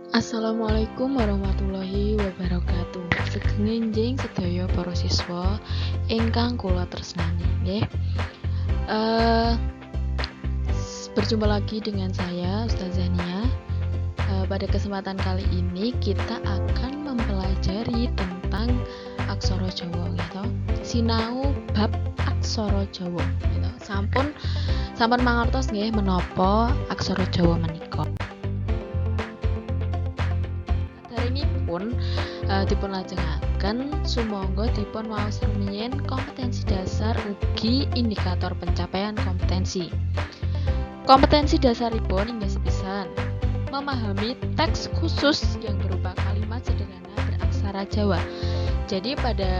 Assalamualaikum warahmatullahi wabarakatuh. Sugeng enjing sedaya para siswa ingkang kula tresnani nggih. Berjumpa lagi dengan saya Ustazah Nia. Pada kesempatan kali ini kita akan mempelajari tentang aksara Jawa gitu. Sinau bab aksara Jawa gitu. Sampun mangertos nggih menapa aksara Jawa menika. Pun dipun lajengaken sumangga dipun waos rumiyin kompetensi dasar ugi indikator pencapaian kompetensi. Kompetensi dasaripun inggih sepisan memahami teks khusus yang berupa kalimat sederhana beraksara Jawa. Jadi pada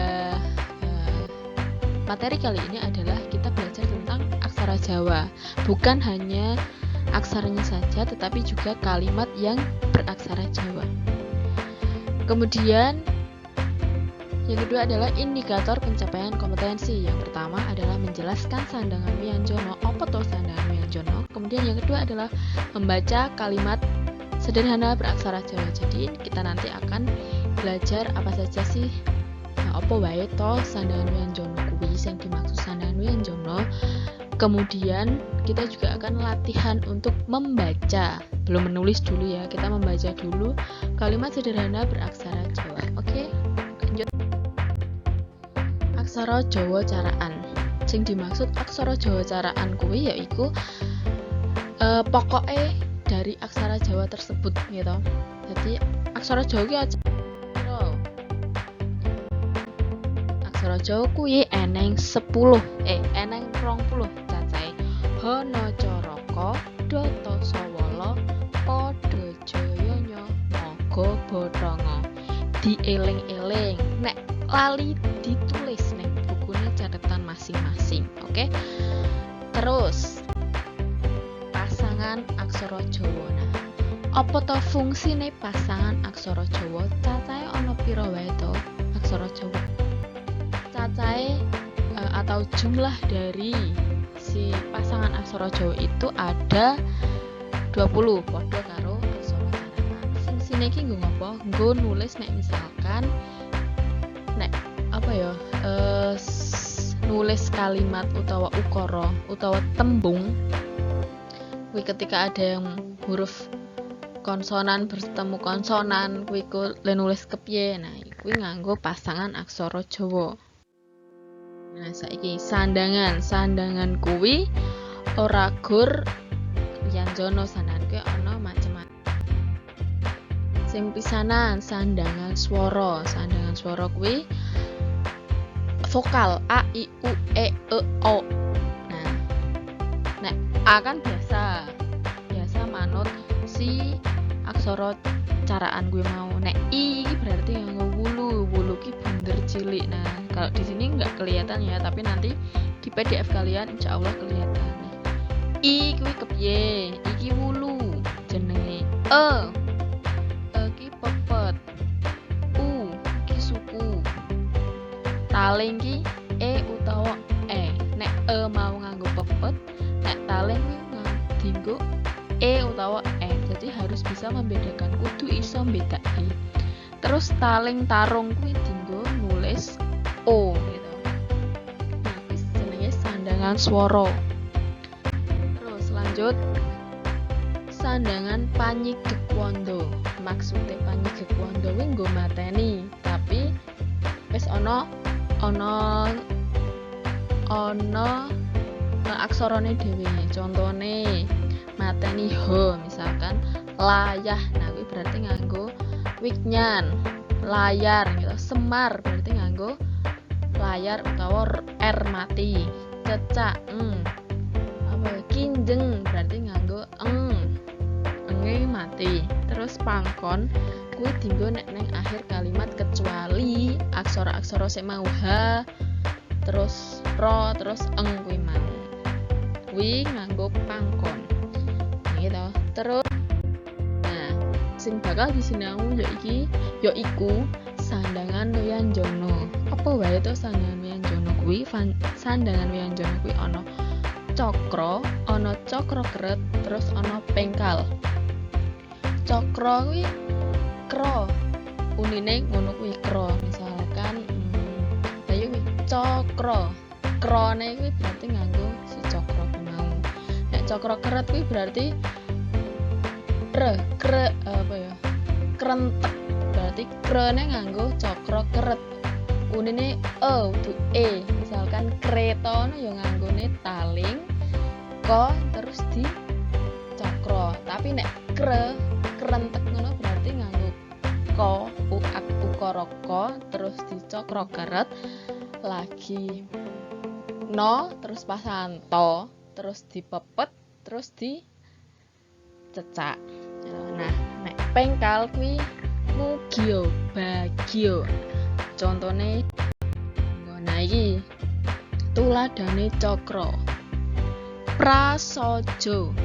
materi kali ini adalah kita belajar tentang aksara Jawa, bukan hanya aksaranya saja tetapi juga kalimat yang beraksara Jawa. Kemudian yang kedua adalah indikator pencapaian kompetensi. Yang pertama adalah menjelaskan sandangan wianjono, apa toh sandangan wianjono. Kemudian yang kedua adalah membaca kalimat sederhana beraksara Jawa. Jadi kita nanti akan belajar apa saja sih apa wae toh sandangan wianjono kuwi sing dimaksud sandangan wianjono. Kemudian kita juga akan latihan untuk membaca, belum menulis dulu ya, kita membaca dulu kalimat sederhana beraksara Jawa. Oke, lanjut. Aksara Jawa caraan. Sing dimaksud aksara Jawa caraan kuwi yaiku pokoknya dari aksara Jawa tersebut gitu. Jadi aksara Jawa ki aksara Jawa kuwi eneng 20 cacahe. Hana caraka data sawala padha jayanya naga bathanga. Dieling-eling, nek lali ditulis ning bukune catatan masing-masing. Oke. Terus pasangan aksara Jawa. Nah, apa to fungsine pasangan aksara Jawa? Cacahe ana pira wae to aksara Jawa? Cacahe atau jumlah dari si pasangan aksara Jawa itu ada 20, padha karo aksara caraan. Fungsine iki nggo ngapa? Nggo nulis nek misalkan nek apa ya? Nulis kalimat utawa ukara utawa tembung kuwi ketika ada yang huruf konsonan bertemu konsonan kuwi le nulis kepiye. Nah, kuwi nganggo pasangan aksara Jawa. Nah, saiki sandangan kuwi ora gur wianjono, sandangan kuwi ana macam-macam. Sing pisanan sandangan swara. Sandangan swara kuwi vokal a, i, u, e, o. Nah, nek a kan biasa manut si aksara caraan gue mau. Nek i berarti nganggo wulu ki bunder cilik. Nah, kalau di sini nggak kelihatan ya, tapi nanti di PDF kalian insya Allah kelihatan. I kuwi kepiye? Iki wulu jenenge. Ki pepet. U ki suku. Taling ki utawa e. Nek mau nganggo pepet, nek taling ki nganggo utawa jadi harus bisa membedakan, kudu iso mbedakake. Terus taling tarung kuwi dinggo nulis o gitu. Nah, iki jenenge sandangan swara. Terus lanjut sandangan panyigek-wanda. Maksude panyigek-wanda kuwi nggo mateni, tapi wis ana aksarane dhewe. Contone mateni h misalkan layah. Nah, kuwi berarti nganggo wignan. Layar gitu. Semar berarti nganggo layar utawa r mati. Cecak kinjeng berarti nganggo enge mati. Terus pangkon kuwi dienggo nek neng akhir kalimat kecuali aksara-aksara sing mau h terus ro terus kuwi mang. Kuwi nganggo pangkon. Gitu. Terus nah, sing bakal disinau yaiku sandangan wianjono. Apa wae to sandangan wianjono kuwi? Sandangan wianjono kuwi ana cakra keret, terus ana pengkal. cokro kuwi kro. Unine ngono kuwi kro. Misalkan ayo kuwi cokro. Krone kuwi berarti nganggo si cokro ku mau. Nek cokro keret kuwi berarti krentek. Berarti krene nganggo cokro keret. Unine udu misalkan kereta ya nganggone taling ko terus di cokro. Tapi nek krentek ngono berarti nganggo ko ukoroko terus di cokro keret lagi no terus pasan to terus dipepet terus di cecak. Nah, nek pengkal kuwi mugio bagio. Contone nah iki tuladhane cokro. Prasojo.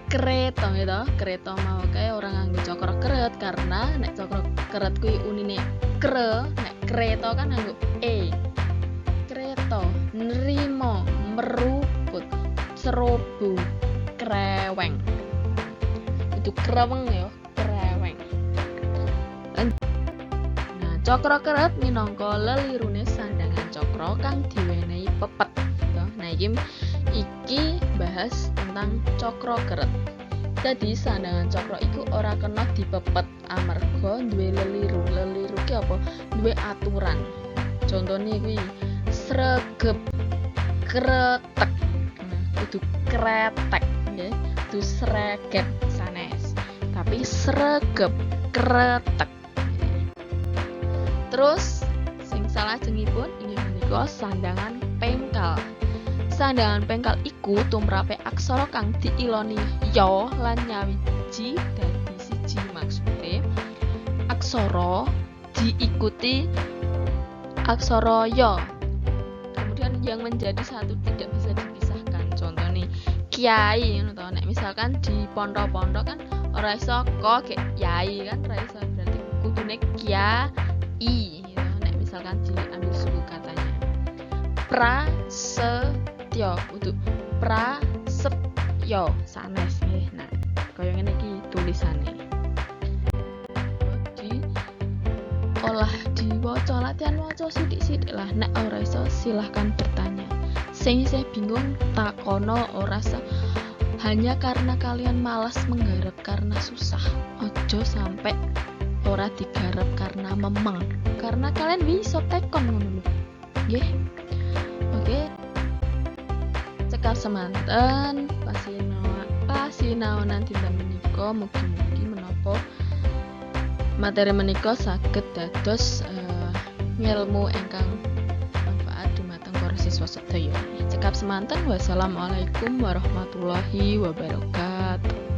Kereta gitu. Kereta mau kae ora nganggo cokro keret karena nek cokro keret kuwi unine kre, nek kereta kan nganggo Kereta, nrimo, meruput, serobu, kreweng. Itu kreweng ya, kreweng. Nah, cokro keret minangka lelirune sandangan cokro kang diwenehi pepet. Nah, iki bahas tentang cokro keret. Jadi sandangan cokro iku ora kena dipepet amarga duwe leliru. Leliru ki apa? Duwe aturan. Contone kuwi sregep, kretek. Kudu kretek nggih. Kudu sregep sanes. Tapi sregep, kretek. Terus sing salajengipun inggih menika sandangan pengkal. Sandangan pengkal iku tumrape aksara kang diiloni ya lan nyawiji dadi siji. Maksude aksara diikuti aksara ya. Kemudian yang menjadi satu tidak bisa dipisahkan. Contoh nih, kiai ngono to. Nek misalkan di pondok-pondok kan ora iso ko gek yai kan ora iso, berarti kudune kiai gitu. Nek misalkan diambil suku katanya. Prasetyo kudu prasetyo sanes nggih. Nah, kaya ngene iki tulisane. Olah diwaca, latihan waca sithik-sithik lah. Nek ora iso silahkan bertanya. Sing isih bingung takono ora usah. Hanya karena kalian malas menggarap karena susah. Ojo sampai ora digarap karena memeng. Karena kalian bisa tekon ngono lho. Nggih. Oke. Cekap semanten pasinaonan dinten menika mugi-mugi menapa materi menika saged dados ngilmu ingkang manfaat dumateng para siswa sedaya. Cekap semanten. Wassalamualaikum warahmatullahi wabarakatuh.